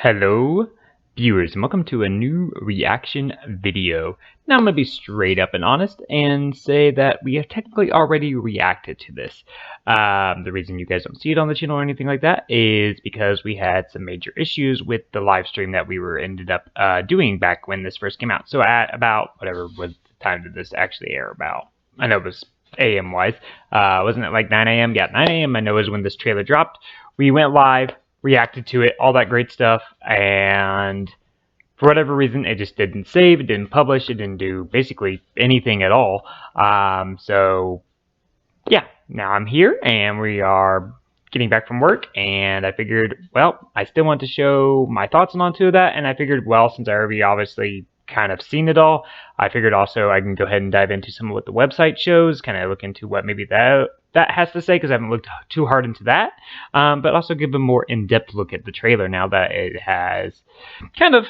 Hello, viewers, and welcome to a new reaction video. Now I'm going to be straight up and honest and say that we have technically already reacted to this. The reason you guys don't see it on the channel or anything like that is because we had some major issues with the live stream that we ended up doing back when this first came out. So at about, whatever was the time did this actually air about? I know it was AM wise. Wasn't it like 9 a.m.? Yeah, 9 a.m. I know is when this trailer dropped. We went live, reacted to it, all that great stuff, and for whatever reason it just didn't save, it didn't publish, it didn't do basically anything at all. So yeah, now I'm here and we are getting back from work, and I figured, well, I still want to show my thoughts on to that, and I figured, well, since I already obviously kind of seen it all, I figured also I can go ahead and dive into some of what the website shows, kind of look into what maybe that has to say, because I haven't looked too hard into that, but also give a more in-depth look at the trailer now that it has kind of,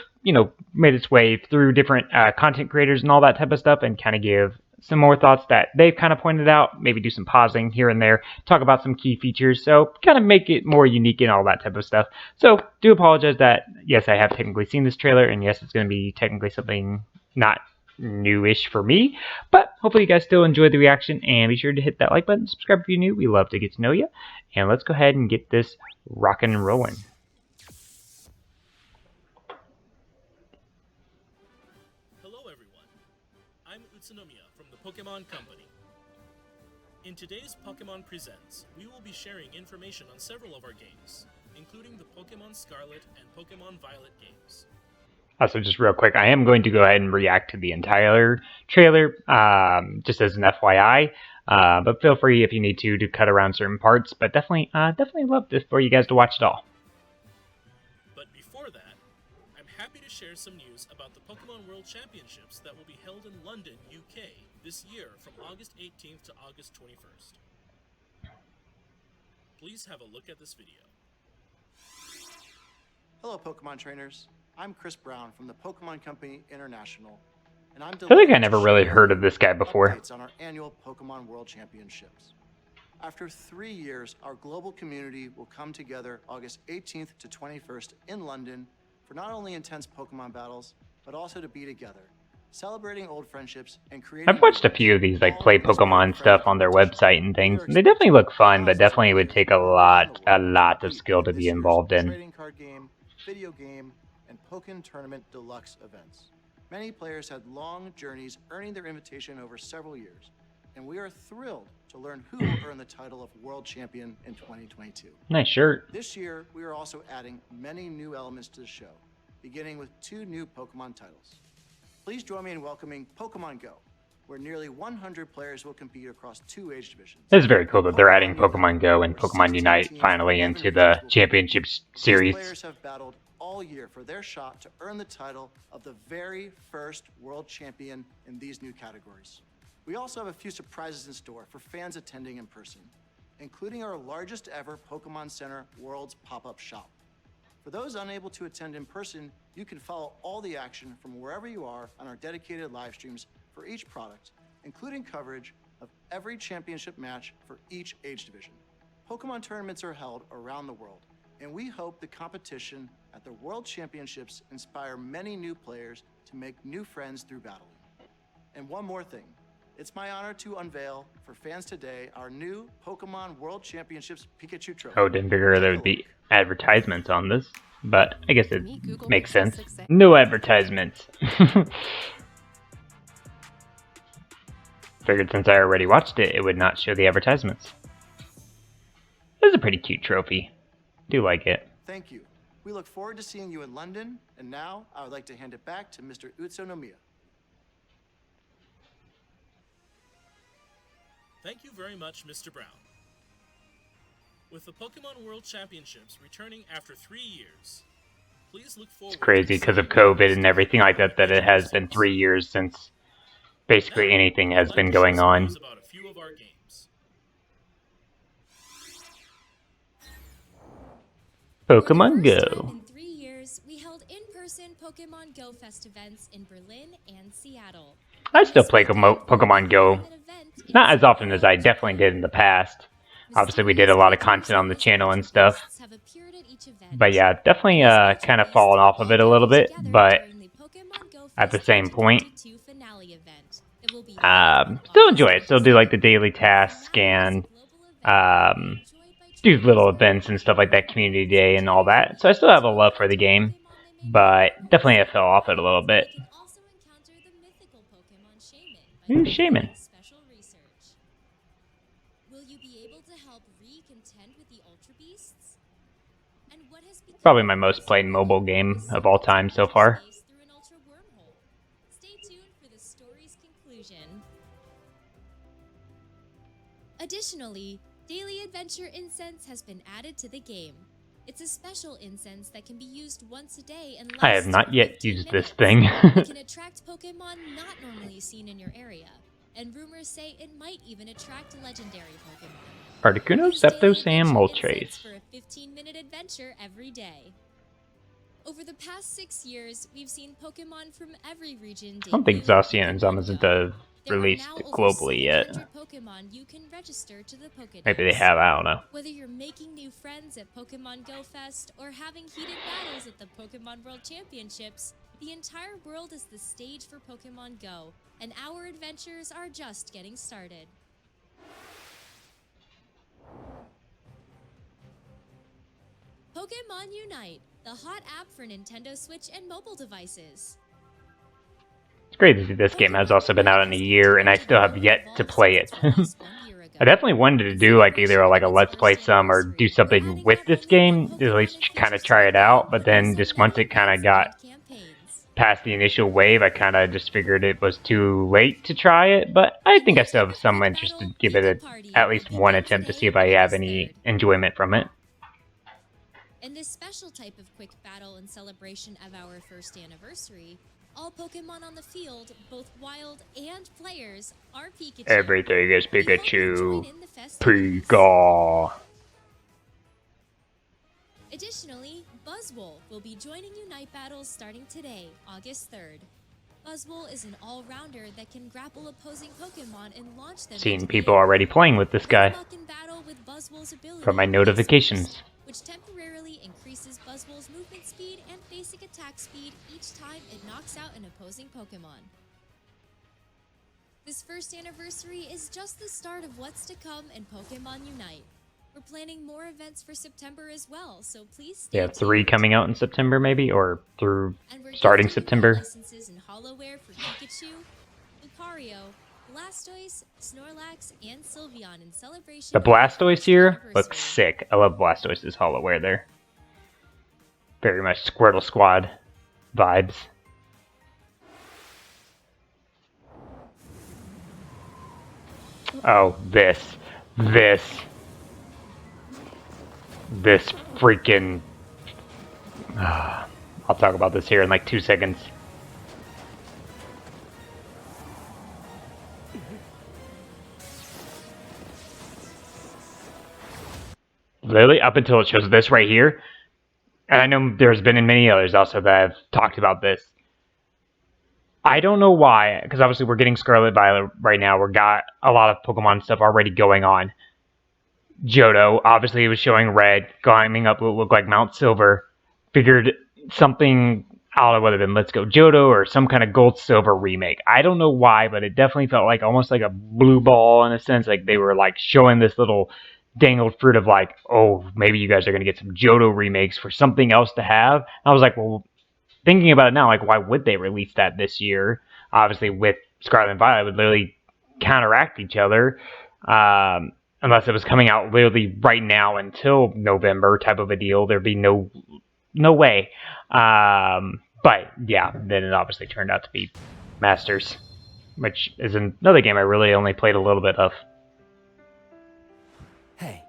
made its way through different content creators and all that type of stuff, and kind of give some more thoughts that they've kind of pointed out, maybe do some pausing here and there, talk about some key features, so kind of make it more unique and all that type of stuff. So do apologize that, yes, I have technically seen this trailer, and yes, it's going to be technically something not newish for me, but hopefully you guys still enjoyed the reaction, and be sure to hit that like button, subscribe if you're new. We love to get to know you, and let's go ahead and get this rocking and rolling. Hello everyone, I'm Utsunomiya from the Pokemon Company. In today's Pokemon Presents, we will be sharing information on several of our games, including the Pokemon Scarlet and Pokemon Violet games. Also, just real quick, I am going to go ahead and react to the entire trailer, just as an FYI. But feel free if you need to cut around certain parts. But definitely love this for you guys to watch it all. But before that, I'm happy to share some news about the Pokemon World Championships that will be held in London, UK, this year from August 18th to August 21st. Please have a look at this video. Hello, Pokemon trainers. I'm Chris Brown from the Pokemon Company International, and I'm I feel like I never really heard of this guy before. Updates on our annual Pokemon World Championships. After 3 years, our global community will come together August 18th to 21st in London for not only intense Pokemon battles, but also to be together, celebrating old friendships and creating... I've watched a few of these like play Pokemon stuff on their website and things, and they definitely look fun, but definitely would take a lot of skill to be involved in. Trading card game, video game, and Pokken Tournament Deluxe events. Many players had long journeys earning their invitation over several years, and we are thrilled to learn who will earn the title of World Champion in 2022. Nice shirt. This year, we are also adding many new elements to the show, beginning with 2 new Pokemon titles. Please join me in welcoming Pokemon Go, where nearly 100 players will compete across 2 age divisions. It's very cool that they're adding Pokemon Go and Pokemon Unite finally into the Championships series. Players have battled all year for their shot to earn the title of the very first world champion in these new categories. We also have a few surprises in store for fans attending in person, including our largest ever Pokemon Center World's pop-up shop. For those unable to attend in person, you can follow all the action from wherever you are on our dedicated live streams for each product, including coverage of every championship match for each age division. Pokemon tournaments are held around the world, and we hope the competition at the World Championships inspire many new players to make new friends through battling. And one more thing, it's my honor to unveil for fans today our new Pokemon World Championships Pikachu trophy. Oh, didn't figure there would be advertisements on this, but I guess it makes sense. No advertisements. Figured since I already watched it, it would not show the advertisements. This is a pretty cute trophy. Do like it. Thank you. We look forward to seeing you in London, and now I would like to hand it back to Mr. Utsunomiya. Thank you very much, Mr. Brown. With the Pokemon World Championships returning after 3 years, please look forward... It's crazy because of COVID and everything like that, that it has been 3 years since basically anything has been going on. About a few of our games. Pokemon Go. In 3 years, we held in-person Pokemon Go Fest events in Berlin and Seattle. I still play Pokemon Go. Not as often as I definitely did in the past. Obviously, we did a lot of content on the channel and stuff. Have appeared at each event. But yeah, definitely kind of fallen off of it a little bit, but at the same point, still enjoy it. Still do like the daily tasks and do little events and stuff like that, community day and all that. So I still have a love for the game, but definitely I fell off it a little bit. Who's Shaman? Special research. Will you be able to help contend with the Ultra Beasts? And what has become Probably my most played mobile game of all time so far. through an ultra wormhole? Stay tuned for the story's conclusion. Additionally, Daily Adventure Incense has been added to the game. It's a special incense that can be used once a day and I have lasts not for yet 15 used this minutes. thing. It can attract Pokemon not normally seen in your area, and rumors say it might even attract legendary Pokemon. Articuno, Use Daily Zapdos, and Adventure Moltres. Incense for a 15-minute adventure every day. Over the past 6 years, we've seen Pokemon from every region. I don't think debut on Zacian and Pokemon Zamazenta Go. have There are released now over globally yet. 700 Pokemon you can register to the Pokédex. Maybe they have, I don't know. Whether you're making new friends at Pokemon Go Fest or having heated battles at the Pokemon World Championships, the entire world is the stage for Pokemon Go, and our adventures are just getting started. Pokemon Unite, the hot app for Nintendo Switch and mobile devices. It's great to see this game has also been out in a year, and I still have yet to play it. I definitely wanted to do like either like a let's play some or do something with this game, at least kind of try it out, but then just once it kind of got past the initial wave, I kind of just figured it was too late to try it, but I think I still have some interest to give it at least one attempt to see if I have any enjoyment from it. In this special type of quick battle in celebration of our first anniversary, all Pokemon on the field, both wild and players, are Pikachu. Everything is We hope you Pikachu. join in the festivities. Pika. Additionally, Buzzwole will be joining Unite battles starting today, August 3rd. Buzzwole is an all-rounder that can grapple opposing Pokemon and launch them. Seen into people the air. already playing with this guy Muck in battle with Buzzwole's ability from my Base notifications. Boost, which temporarily increases Buzzwole's movement speed and basic attack speed each time it knocks out an opposing Pokemon. This first anniversary is just the start of what's to come in Pokemon Unite. We're planning more events for September as well, so please stay Yeah, 3 tuned. coming out in September maybe, or through And we're starting gifting September. licenses in Hollowware for Pikachu, Lucario, Blastoise, Snorlax, and Sylveon in celebration. The of their Blastoise first here anniversary. looks sick. I love Blastoise's Hollowware there. Very much Squirtle Squad vibes. Oh, this freaking... I'll talk about this here in like 2 seconds. Literally, up until it shows this right here, and I know there's been many others also that have talked about this. I don't know why, because obviously we're getting Scarlet Violet right now. We've got a lot of Pokemon stuff already going on. Johto, obviously it was showing red, climbing up what looked like Mount Silver. Figured something, I don't know whether it been Let's Go Johto or some kind of Gold Silver remake. I don't know why, but it definitely felt like almost like a blue ball in a sense. Like they were like showing this little dangled fruit of like, oh, maybe you guys are going to get some Johto remakes for something else to have. And I was like, well, thinking about it now, like why would they release that this year? Obviously with Scarlet and Violet, it would literally counteract each other. Unless it was coming out literally right now until November type of a deal, there'd be no way. But yeah, then it obviously turned out to be Masters, which is another game I really only played a little bit of. Hey.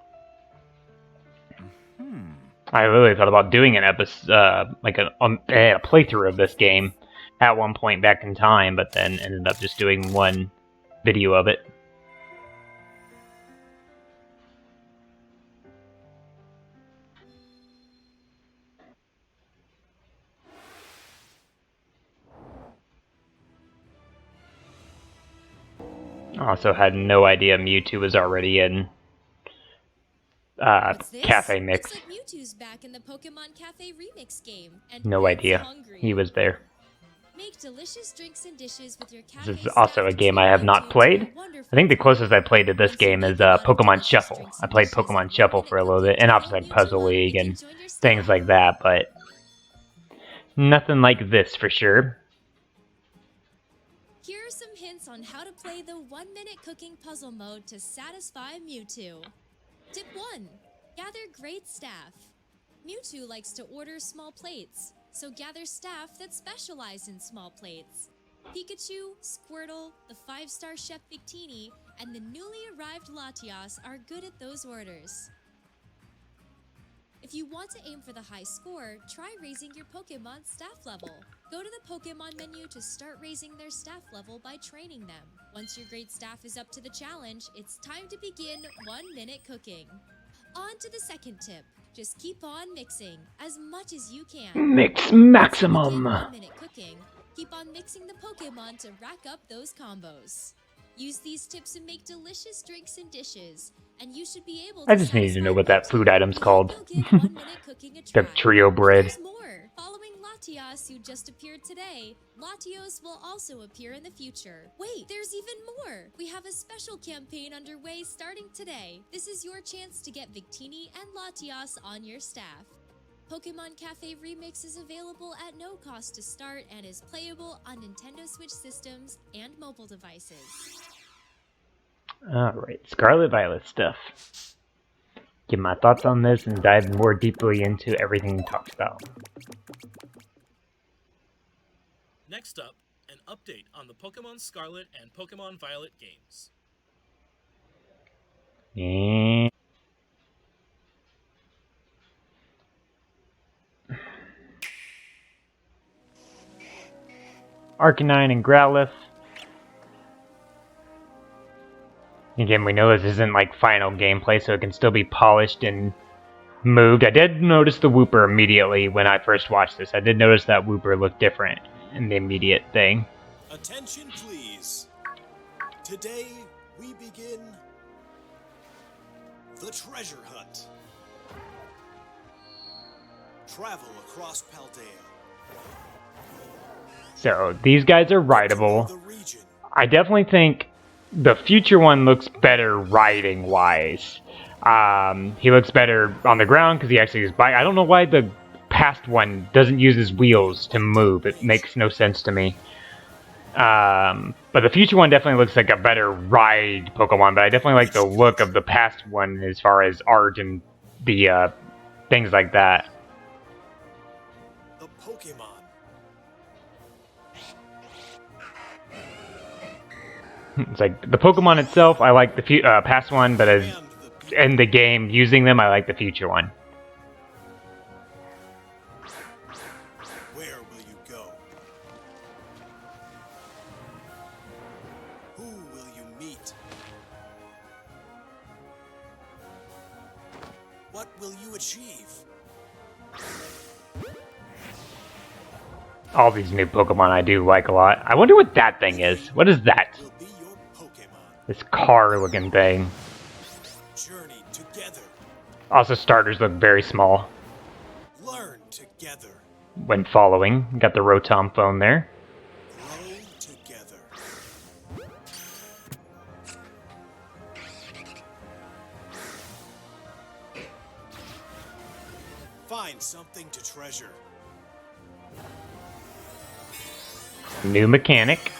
I really thought about doing an episode, like a playthrough of this game at one point back in time, but then ended up just doing one video of it. Also had no idea Mewtwo was already in What's this? cafe mix. Looks like Mewtwo's back in the Pokemon Cafe remix game, and No it's idea. hungry. He was there. Make delicious drinks and dishes with your cafe This is also a staff game to I have treat not Mewtwo to played. a wonderful I think the meal. closest I played to this Once you game make is a lot of Pokemon delicious Shuffle. drinks I and played dishes Pokemon and Shuffle 1-minute for a little cooking bit, and to obviously fill like Mewtwo Puzzle up, League you can and join your things staff. like that, but nothing like this for sure. Here are some hints on how to play the 1-minute cooking puzzle mode to satisfy Mewtwo. Tip 1. Gather great staff. Mewtwo likes to order small plates, so gather staff that specialize in small plates. Pikachu, Squirtle, the 5-star Chef Victini, and the newly arrived Latias are good at those orders. If you want to aim for the high score, try raising your Pokemon's staff level. Go to the Pokemon menu to start raising their staff level by training them. Once your great staff is up to the challenge, it's time to begin 1-minute cooking. On to the second tip. Just keep on mixing as much as you can. Mix Once you maximum. begin 1-minute cooking, keep on mixing the Pokemon to rack up those combos. Use these tips to make delicious drinks and dishes, and you should be able to I just needed to know what that satisfy food Mewtwo. item's We called. hope you'll give 1-minute cooking a The try. trio bread. There's more. Following Latias, who just appeared today, Latios will also appear in the future. Wait, there's even more! We have a special campaign underway starting today. This is your chance to get Victini and Latias on your staff. Pokemon Cafe Remix is available at no cost to start and is playable on Nintendo Switch systems and mobile devices. Alright, Scarlet Violet stuff. Give my thoughts on this and dive more deeply into everything he talks about. Next up, an update on the Pokemon Scarlet and Pokemon Violet games. And Arcanine and Growlithe. Again, we know this isn't like final gameplay, so it can still be polished and moved. I did notice the Wooper immediately when I first watched this. I did notice that Wooper looked different in the immediate thing. Attention, please. Today, we begin the treasure hunt. Travel across Paldea. So, these guys are rideable. The region. I definitely think the future one looks better riding-wise. He looks better on the ground because he actually uses bike. I don't know why the past one doesn't use his wheels to move. It makes no sense to me. But the future one definitely looks like a better ride Pokemon, but I definitely like the look of the past one as far as art and the things like that. The Pokemon. It's like the Pokemon itself, I like the past one, but as in the game using them, I like the future one. Where will you go? Who will you meet? What will you achieve? All these new Pokemon I do like a lot. I wonder what that thing is. What is that? Will be your Pokemon. This car-looking thing. Journey together. Also, starters look very small Learn together. when following. Got the Rotom Phone there. Grow together. Find something to treasure. New mechanic.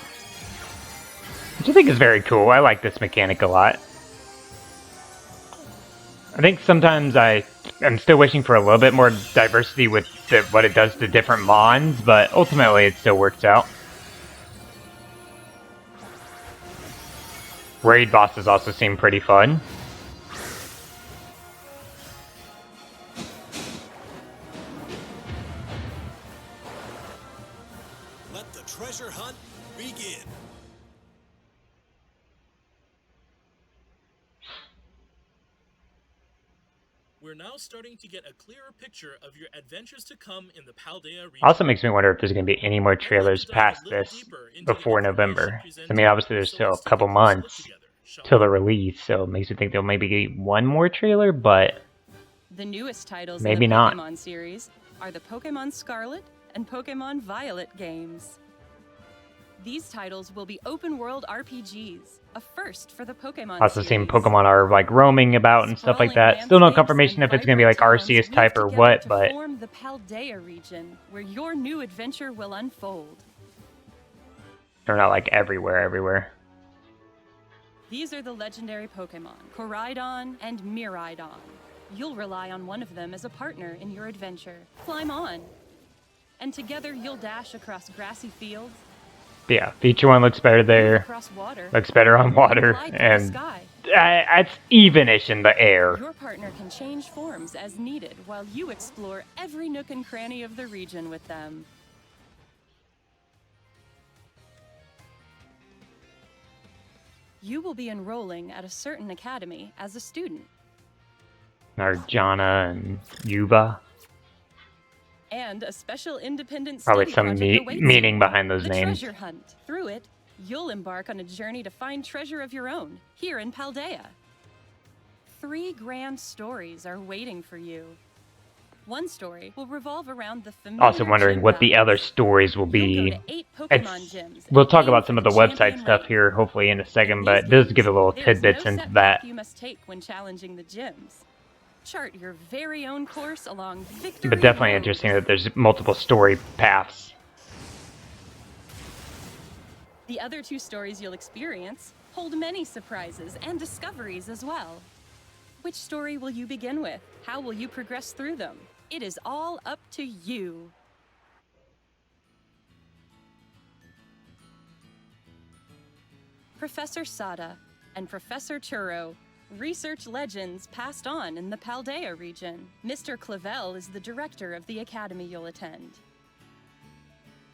Which I think is very cool. I like this mechanic a lot. I think sometimes I'm still wishing for a little bit more diversity with what it does to different Mons, but ultimately it still works out. Raid bosses also seem pretty fun. Let the treasure hunt begin. We're now starting to get a clearer picture of your adventures to come in the Paldea region. Also makes me wonder if there's going to be any more trailers past this before November. I mean, obviously there's still a couple months till the release, so it makes me think there'll maybe be one more trailer, but The newest titles Maybe in the not. Pokemon series are the Pokemon Scarlet and Pokemon Violet games. These titles will be open-world RPGs, a first for the Pokemon Also series. seen Pokemon are like roaming about and stuff like that. Still no confirmation if it's gonna be like Arceus type or what, but form the Paldea region, where your new adventure will unfold. they're not like everywhere. These are the legendary Pokemon, Koraidon and Miraidon. You'll rely on one of them as a partner in your adventure. Climb on, and together you'll dash across grassy fields. But yeah, feature one looks better there. Across water. Looks better on water, Fly through the and sky. it's evenish in the air. Your partner can change forms as needed while you explore every nook and cranny of the region with them. You will be enrolling at a certain academy as a student. Narjana and Yuba. And a special independent Probably study some project awaits meaning you. behind those The names. treasure hunt. Through it, you'll embark on a journey to find treasure of your own here in Paldea. 3 grand stories are waiting for you. One story will revolve around the familiar Also wondering gym what the battles. other stories will You'll be. go to 8 Pokemon It's, gyms we'll and talk aim about for some of the the website champion stuff rank. here, hopefully in a second, In but these this games, give a little there's tidbits no into set that. path you must take when challenging the gyms. Chart your very own course along victory But definitely road. interesting that there's multiple story paths. The other 2 stories you'll experience hold many surprises and discoveries as well. Which story will you begin with? How will you progress through them? It is all up to you. Professor Sada and Professor Churro research legends passed on in the Paldea region. Mr. Clavel is the director of the academy you'll attend.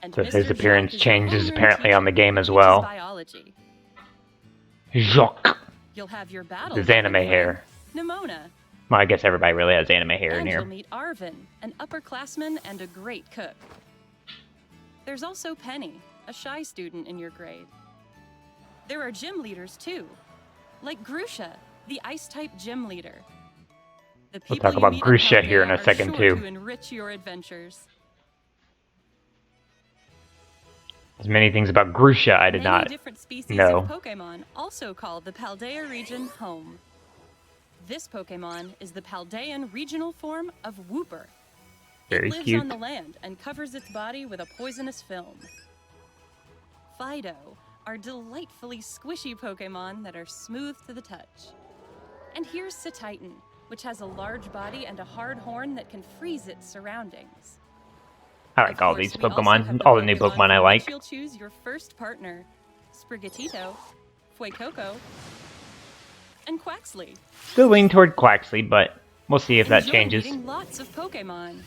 And So Mr. his appearance Jacques is your changes homeroom apparently on the teacher game who as teaches well. Biology. Jacques. You'll have your battle. His anime friend, hair. Nimona. Well, I guess everybody really has anime hair in And here. you'll meet Arvin, an upperclassman and a great cook. There's also Penny, a shy student in your grade. There are gym leaders too, like Grusha, the ice-type gym leader. The We'll people talk you about meet at Grusha here in Paldea a are second, sure too. to enrich your adventures. There's many things about Grusha I did Many not different species know. of Pokemon also call the Paldea region home. This Pokemon is the Paldean regional form of Wooper. Very It lives cute. on the land and covers its body with a poisonous film. Fido are delightfully squishy Pokemon that are smooth to the touch. And here's Cetitan, which has a large body and a hard horn that can freeze its surroundings. I Of like all course, these we also Pokemon. have All the new Pokemon I for like. which you'll choose your first partner: Sprigatito, Fuecoco, and Quaxley. Still lean toward Quaxley, but we'll see if that Enjoy changes. meeting lots of Pokemon.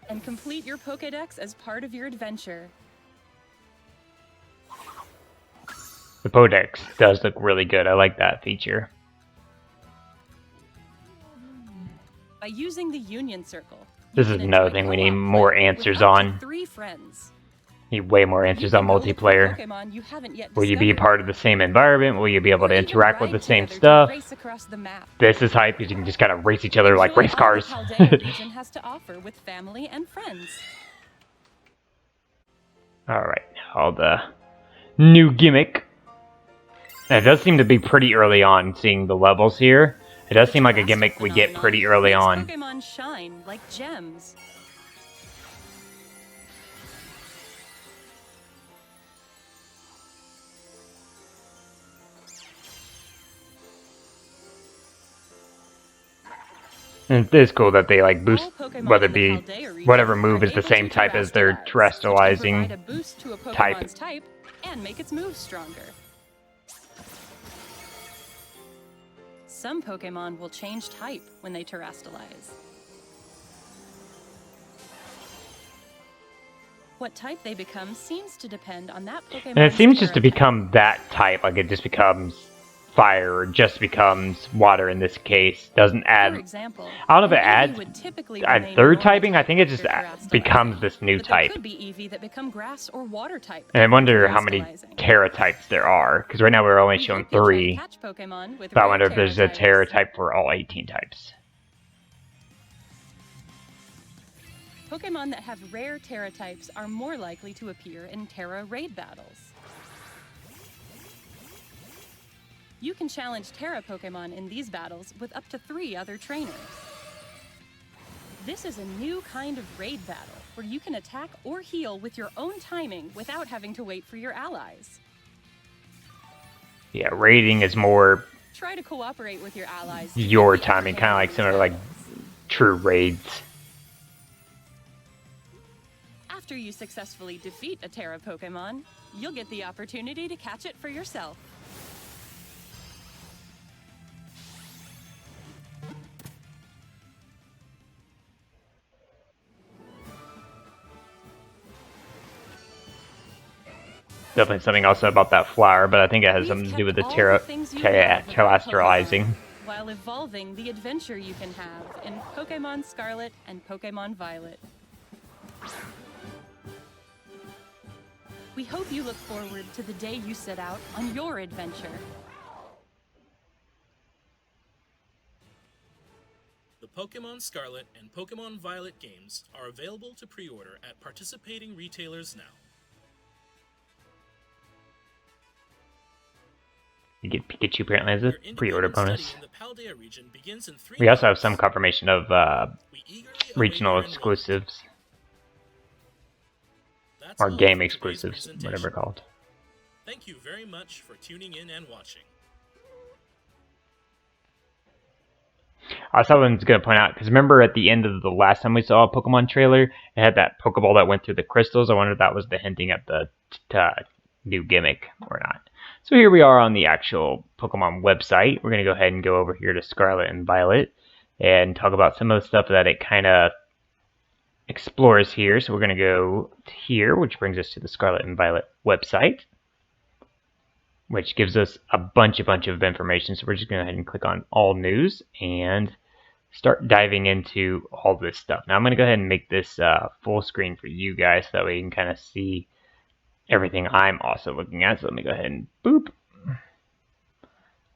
And complete your Pokédex as part of your adventure. The Podex does look really good. I like that feature. By using the Union Circle, This you is can another enjoy thing we co-op need more play with answers up to on. 3 friends. Need way more You answers can on go look for multiplayer. Pokemon you haven't yet Will you be discovered. part of the same environment? Will you be able Or to even interact with ride the same together to stuff? race across the map. This is hype because you can just kind of race each other like Enjoy race all cars. the Paldea region has to offer with family and friends. Alright, all the new gimmick. And it does seem to be pretty early on seeing the levels here. It does seem like a gimmick we get pretty early Makes on. Pokemon shine like gems. And it is cool that they like boost, All Pokemon whether in it the be Paldea region whatever move are is the able same to type as their Terrastalize, which can provide a Terrastalizing boost to a type. Pokemon's type and make its moves stronger. Some Pokemon will change type when they Terrastalize. What type they become seems to depend on that Pokemon's And it seems just to Terra type. become that type, like it just becomes fire or just becomes water in this case. Doesn't For add. example, I don't know if it an Eevee adds would typically a remain third normal typing. I type think it just after Terrastalizing, becomes this new but there type. could be Eevee that become grass or water type. And I after wonder how many Terrastalizing. Terra types there are, because right now we're only We showing hope you try to 3. catch Pokemon with But I rare wonder if there's a Terra types. type for all 18 types. Pokemon that have rare Terra types are more likely to appear in Terra raid battles. You can challenge Terra Pokemon in these battles with up to 3 other trainers. This is a new kind of raid battle where you can attack or heal with your own timing without having to wait for your allies. Yeah, raiding is more Try to cooperate with your allies. your timing, kind of like similar like true raids. After you successfully defeat a Terra Pokemon, you'll get the opportunity to catch it for yourself. Definitely something else about that flower, but I think it has We've something to kept do with the all the things you love about terrestrializing. Pokemon, while evolving the adventure you can have in Pokemon Scarlet and Pokemon Violet. We hope you look forward to the day you set out on your adventure. The Pokemon Scarlet and Pokemon Violet games are available to pre-order at participating retailers now. You get Pikachu apparently as a Your pre-order independent bonus. study in the Paldea region begins in 3 We also have months. some confirmation of We eagerly await regional your enrollment. exclusives, That's or all game for today's exclusives, presentation. whatever called. Thank you very much for tuning in and watching. Someone's going to point out, because remember at the end of the last time we saw a Pokemon trailer, it had that Pokeball that went through the crystals. I wonder if that was the hinting at the new gimmick or not. So here we are on the actual Pokemon website. We're going to go ahead and go over here to Scarlet and Violet and talk about some of the stuff that it kind of explores here. So we're going to go to here, which brings us to the Scarlet and Violet website, which gives us a bunch of information. So we're just going to go ahead and click on all news and start diving into all this stuff. Now I'm going to go ahead and make this full screen for you guys so that way you can kind of see everything I'm also looking at. So let me go ahead and boop.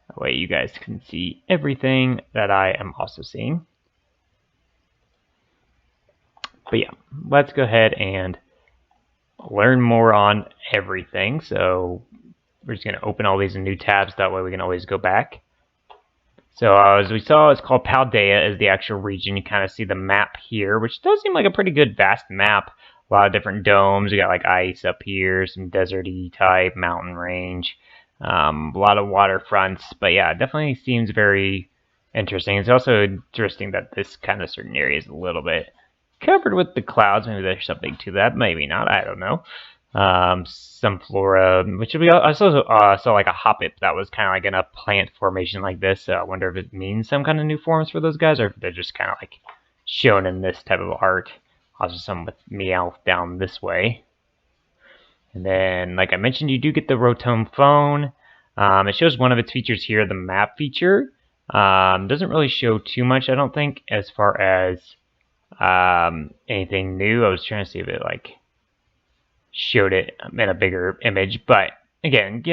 That way you guys can see everything that I am also seeing. But yeah, let's go ahead and learn more on everything. So we're just going to open all these in new tabs. That way we can always go back. So as we saw, it's called Paldea is the actual region. You kind of see the map here, which does seem like a pretty good vast map. A lot of different domes. You got like ice up here, some deserty type, mountain range, a lot of waterfronts. But yeah, it definitely seems very interesting. It's also interesting that this kind of certain area is a little bit covered with the clouds. Maybe there's something to that. Maybe not. I don't know. Some flora, which we also saw like a hoppip that was kind of like in a plant formation like this. So I wonder if it means some kind of new forms for those guys, or if they're just kind of like shown in this type of art. Also some with Meowth down this way. And then, like I mentioned, you do get the Rotom Phone. It shows one of its features here, the map feature. Doesn't really show too much, I don't think, as far as anything new. I was trying to see if it like showed it in a bigger image, but again,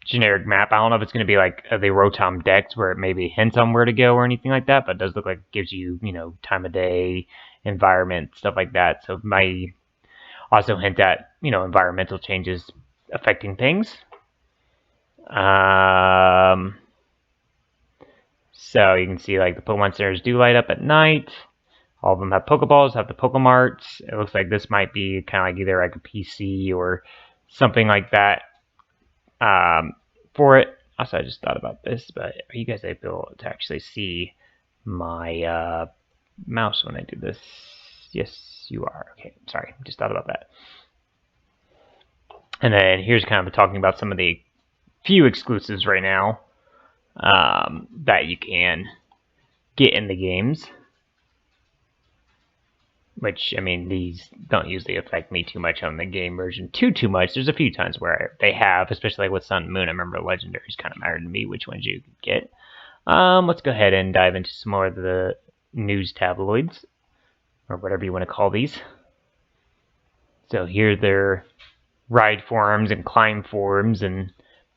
generic map. I don't know if it's going to be like the Rotom Dex where it maybe hints on where to go or anything like that, but it does look like it gives you, time of day, environment, stuff like that. So it might also hint at, environmental changes affecting things. So you can see like the Pokemon centers do light up at night. All of them have Pokeballs, have the Pokemarts. It looks like this might be kind of like either like a PC or something like that for it. Also, I just thought about this, but are you guys able to actually see my mouse when I do this? Yes, you are. Okay, sorry, just thought about that. And then here's kind of talking about some of the few exclusives right now that you can get in the games. Which, I mean, these don't usually affect me too much on the game version too much. There's a few times where they have, especially like with Sun and Moon. I remember Legendaries kind of mattered to me which ones you could get. Let's go ahead and dive into some more of the news tabloids, or whatever you want to call these. So here they're ride forums and climb forums and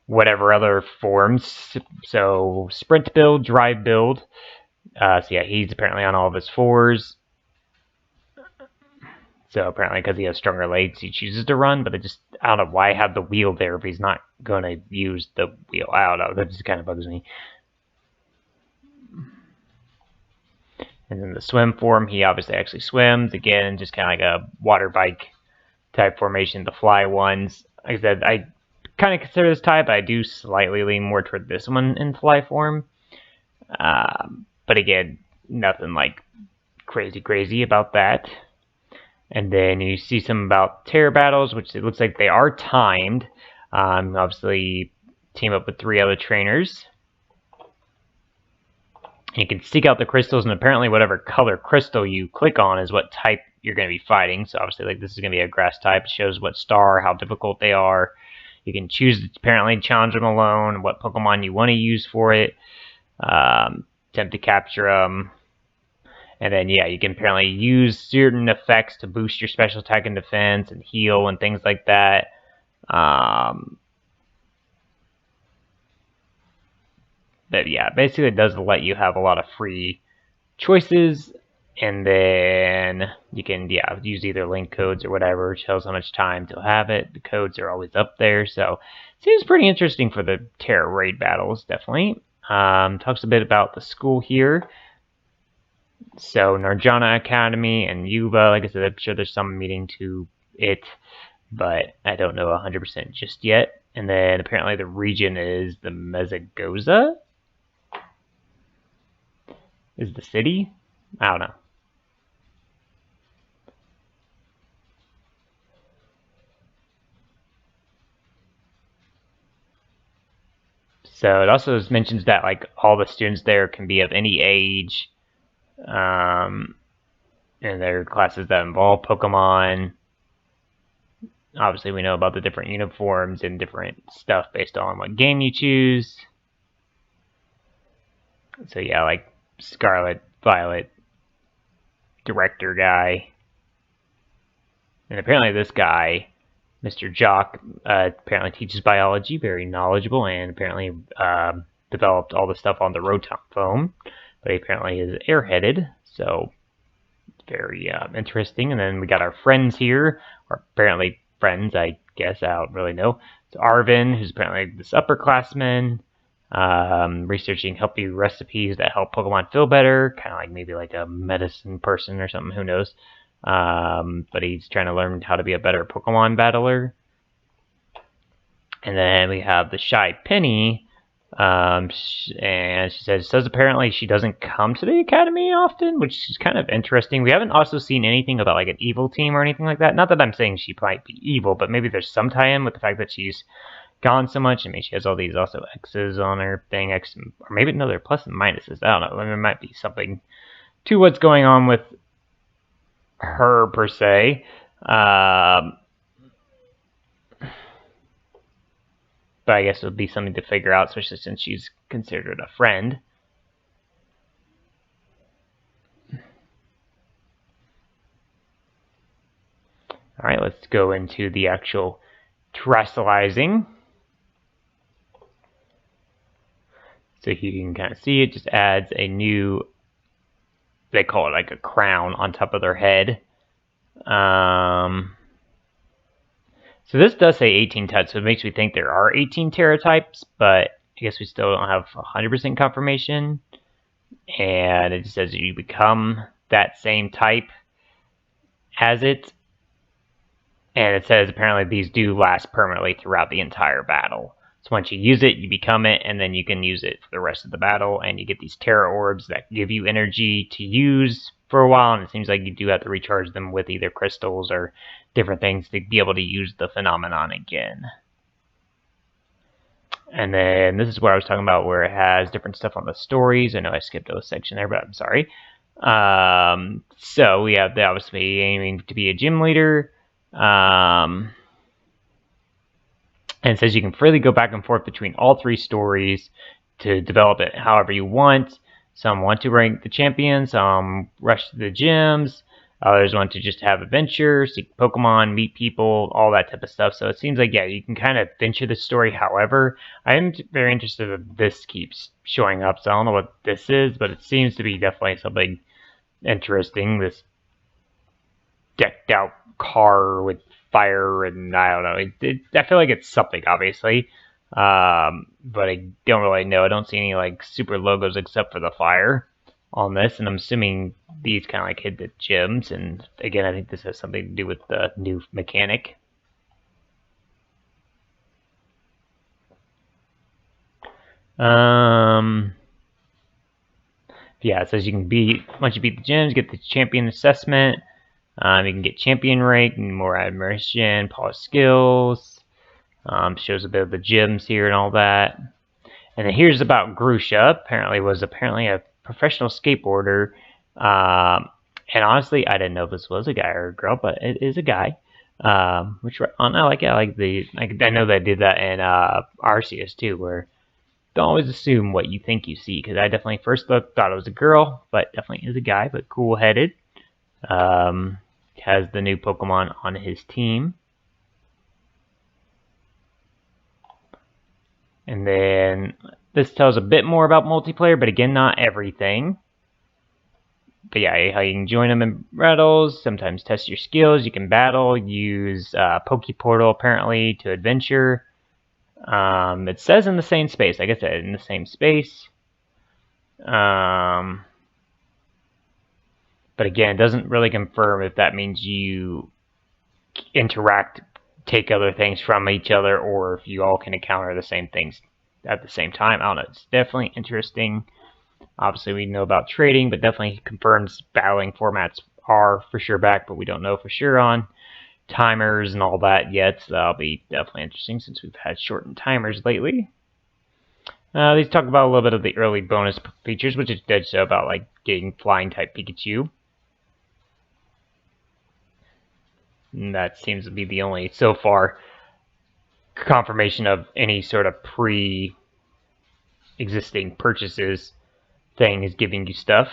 whatever other forms. So sprint build, drive build. So yeah, he's apparently on all of his fours. So apparently because he has stronger legs, he chooses to run, but I don't know why I have the wheel there if he's not going to use the wheel. I don't know, that just kind of bugs me. And then the swim form, he obviously actually swims. Again, just kind of like a water bike type formation. The fly ones, like I said, I kind of consider this type, but I do slightly lean more toward this one in fly form. But again, nothing like crazy about that. And then you see some about terror battles, which it looks like they are timed. Obviously, team up with 3 other trainers. You can seek out the crystals, and apparently whatever color crystal you click on is what type you're going to be fighting. So obviously, like, this is going to be a grass type. It shows what star, how difficult they are. You can choose to apparently challenge them alone, what Pokemon you want to use for it. Attempt to capture them. And then, yeah, you can apparently use certain effects to boost your special attack and defense and heal and things like that. But yeah, basically it does let you have a lot of free choices, and then you can, yeah, use either link codes or whatever, which shows how much time to have it. The codes are always up there, so it seems pretty interesting for the Terra raid battles, definitely. Talks a bit about the school here. So Narjana Academy and Yuba, like I said, I'm sure there's some meaning to it, but I don't know 100% just yet. And then apparently the region is the Mezagoza? Is the city? I don't know. So it also mentions that like all the students there can be of any age, and there are classes that involve Pokemon. Obviously, we know about the different uniforms and different stuff based on what game you choose. So yeah, like Scarlet Violet director guy. And apparently this guy, Mr. Jock, apparently teaches biology, very knowledgeable, and apparently developed all the stuff on the Rotom Phone. But he apparently is airheaded, so it's very interesting. And then we got our friends here, or apparently friends, I guess, I don't really know. It's Arvin, who's apparently this upperclassman, researching healthy recipes that help Pokemon feel better, kind of like maybe like a medicine person or something, who knows. But he's trying to learn how to be a better Pokemon battler. And then we have the Shy Penny, and she says apparently she doesn't come to the Academy often, which is kind of interesting. We haven't also seen anything about like an evil team or anything like that. Not that I'm saying she might be evil, but maybe there's some tie-in with the fact that she's gone so much. I mean, she has all these also X's on her thing, X, or maybe no, they're plus and minuses. I don't know. There might be something to what's going on with her per se. But I guess it would be something to figure out, especially since she's considered a friend. Alright, let's go into the actual Trassalizing. So here you can kind of see it just adds a new, they call it like a crown on top of their head. So this does say 18 types, so it makes me think there are 18 Terra types, but I guess we still don't have 100% confirmation. And it just says you become that same type as it. And it says apparently these do last permanently throughout the entire battle. So once you use it, you become it, and then you can use it for the rest of the battle, and you get these Terra Orbs that give you energy to use for a while, and it seems like you do have to recharge them with either crystals or different things to be able to use the phenomenon again. And then this is where I was talking about where it has different stuff on the stories. I know I skipped a section there, but I'm sorry. So we have the obviously aiming to be a gym leader. And it says you can freely go back and forth between all 3 stories to develop it however you want. Some want to rank the champion, some rush to the gyms, others want to just have adventure, seek Pokemon, meet people, all that type of stuff. So it seems like, yeah, you can kind of venture the story however. I am very interested if this keeps showing up, so I don't know what this is, but it seems to be definitely something interesting. This decked out car with fire, and I don't know. I feel like it's something, obviously. But I don't really know. I don't see any like super logos except for the fire on this, and I'm assuming these kind of like hit the gyms. And again, I think this has something to do with the new mechanic. Yeah, it says you can once you beat the gyms, get the champion assessment. You can get champion rank and more admiration, polished skills. Shows a bit of the gyms here and all that. And then here's about Grusha. Apparently a professional skateboarder. And honestly, I didn't know if this was a guy or a girl, but it is a guy. Which I like it. I know they did that in Arceus too, where don't always assume what you think you see, because I definitely first thought it was a girl, but definitely is a guy, but cool-headed. Has the new Pokemon on his team. And then this tells a bit more about multiplayer, but again, not everything. But yeah, how you can join them in battles, sometimes test your skills, you can battle, use Pokeportal apparently to adventure. It says in the same space, like I said, in the same space. But again, it doesn't really confirm if that means you interact, take other things from each other, or if you all can encounter the same things at the same time. I don't know. It's definitely interesting. Obviously, we know about trading, but definitely confirms battling formats are for sure back, but we don't know for sure on timers and all that yet, so that'll be definitely interesting since we've had shortened timers lately. These talk about a little bit of the early bonus features, which is dead so about like getting flying type Pikachu. And that seems to be the only, so far, confirmation of any sort of pre-existing purchases thing is giving you stuff.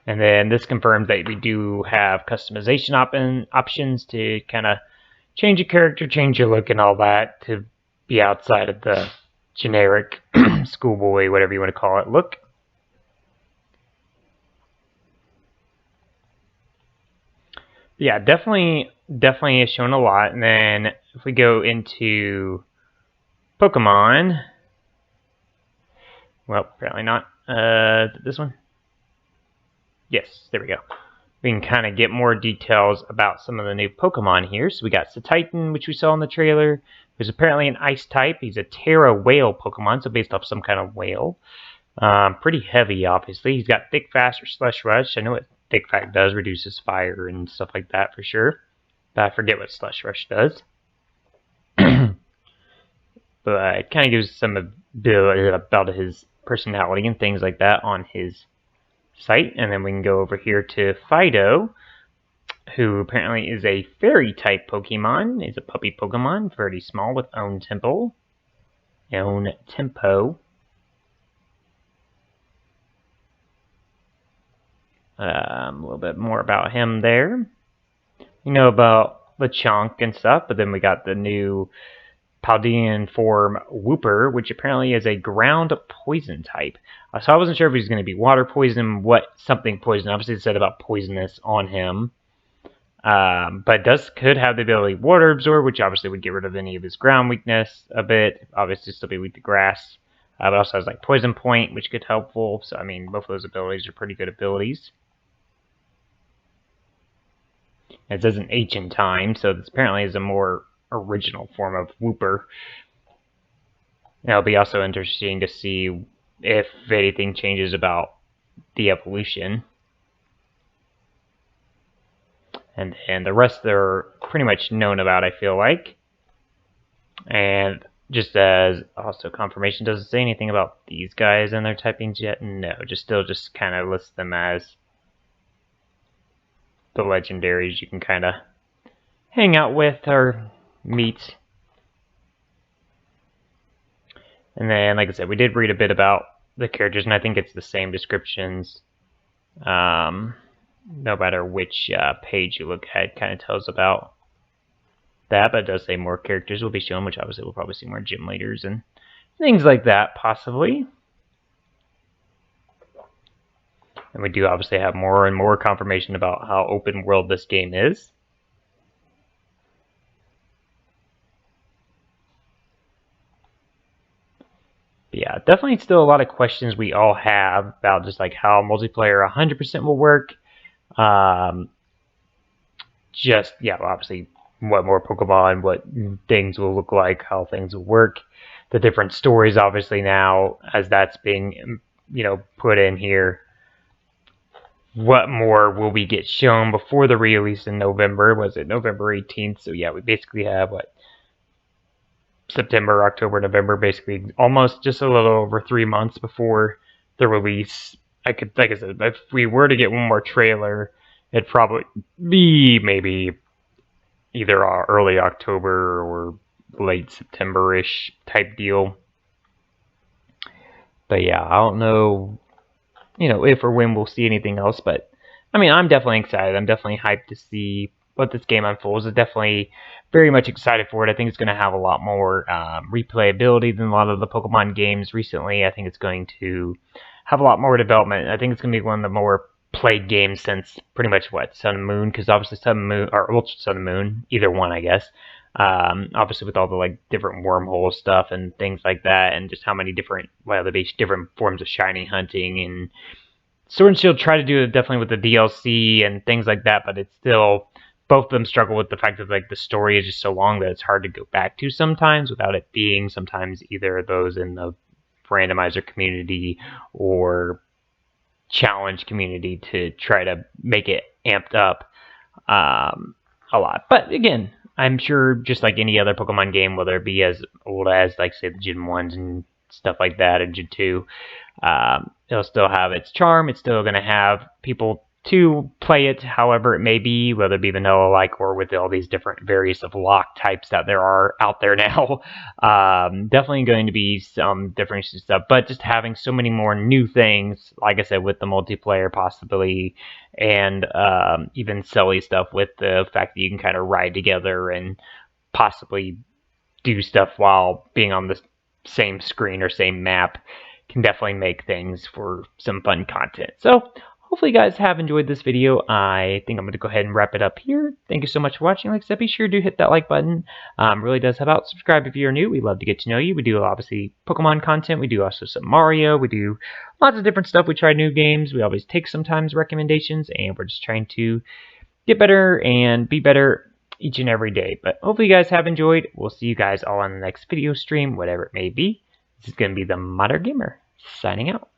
And then this confirms that we do have customization options to kind of change your character, change your look and all that to be outside of the generic schoolboy, whatever you want to call it, look. Yeah, definitely is shown a lot. And then if we go into Pokemon, well, apparently not. This one? Yes, there we go. We can kind of get more details about some of the new Pokemon here. So we got Titan, which we saw in the trailer. There's apparently an ice type. He's a Terra whale Pokemon, so based off some kind of whale. Pretty heavy, obviously. He's got Thick Fast or Slush Rush. I know what Thick Fast does, reduces fire and stuff like that for sure. But I forget what Slush Rush does. But it kind of gives some bit about his personality and things like that on his site. And then we can go over here to Fido, who apparently is a fairy type Pokemon. He's a puppy Pokemon, very small with own tempo. A little bit more about him there. You know about Lechonk and stuff, but then we got the new Paldean form Wooper, which apparently is a ground poison type. So I wasn't sure if he was going to be water poison, something poison. Obviously it said about poisonous on him. But could have the ability water absorb, which obviously would get rid of any of his ground weakness a bit. Obviously still be weak to grass. But also has like poison point, which could helpful. So I mean, both of those abilities are pretty good abilities. It says an ancient time, so this apparently is a more original form of Wooper. It'll be also interesting to see if anything changes about the evolution. And the rest are pretty much known about, I feel like. And just as also confirmation, doesn't say anything about these guys and their typings yet. No, still kind of lists them as the legendaries you can kind of hang out with or meet. And then, like I said, we did read a bit about the characters, and I think it's the same descriptions. No matter which page you look at, it kind of tells about that, but it does say more characters will be shown, which obviously we'll probably see more gym leaders and things like that, possibly. And we do obviously have more and more confirmation about how open world this game is. But yeah, definitely still a lot of questions we all have about just like how multiplayer 100% will work. Just, yeah, obviously what more Pokemon, what things will look like, how things will work. The different stories, obviously, now, as that's being, put in here. What more will we get shown before the release in November? Was it November 18th? So yeah, we basically have, September, October, November, basically almost just a little over 3 months before the release. Like I said, if we were to get one more trailer, it'd probably be maybe either early October or late September-ish type deal. But yeah, I don't know, if or when we'll see anything else. But I mean, I'm definitely excited. I'm definitely hyped to see what this game unfolds. I'm definitely very much excited for it. I think it's going to have a lot more replayability than a lot of the Pokemon games recently. I think it's going to have a lot more development. I think it's going to be one of the more played games since pretty much Sun and Moon, because obviously Sun and Moon, or Ultra Sun and Moon, either one, I guess. Obviously with all the different wormhole stuff and things like that, and just how many different forms of shiny hunting, and Sword and Shield try to do it definitely with the DLC and things like that, but it's still, both of them struggle with the fact that the story is just so long that it's hard to go back to sometimes without it being sometimes either those in the randomizer community or challenge community to try to make it amped up a lot. But again, I'm sure just like any other Pokemon game, whether it be as old as say the Gen 1s and stuff like that, and Gen 2, it'll still have its charm. It's still going to have people to play it however it may be, whether it be vanilla or with all these different various of lock types that there are out there now. Definitely going to be some different stuff, but just having so many more new things, like I said, with the multiplayer possibility, and even silly stuff with the fact that you can kind of ride together and possibly do stuff while being on the same screen or same map, can definitely make things for some fun content. So hopefully you guys have enjoyed this video. I think I'm going to go ahead and wrap it up here. Thank you so much for watching. Like I said, be sure to hit that like button. Really does help out. Subscribe if you're new. We love to get to know you. We do obviously Pokemon content. We do also some Mario. We do lots of different stuff. We try new games. We always take sometimes recommendations, and we're just trying to get better and be better each and every day. But hopefully you guys have enjoyed. We'll see you guys all on the next video stream, whatever it may be. This is going to be the Modern Gamer signing out.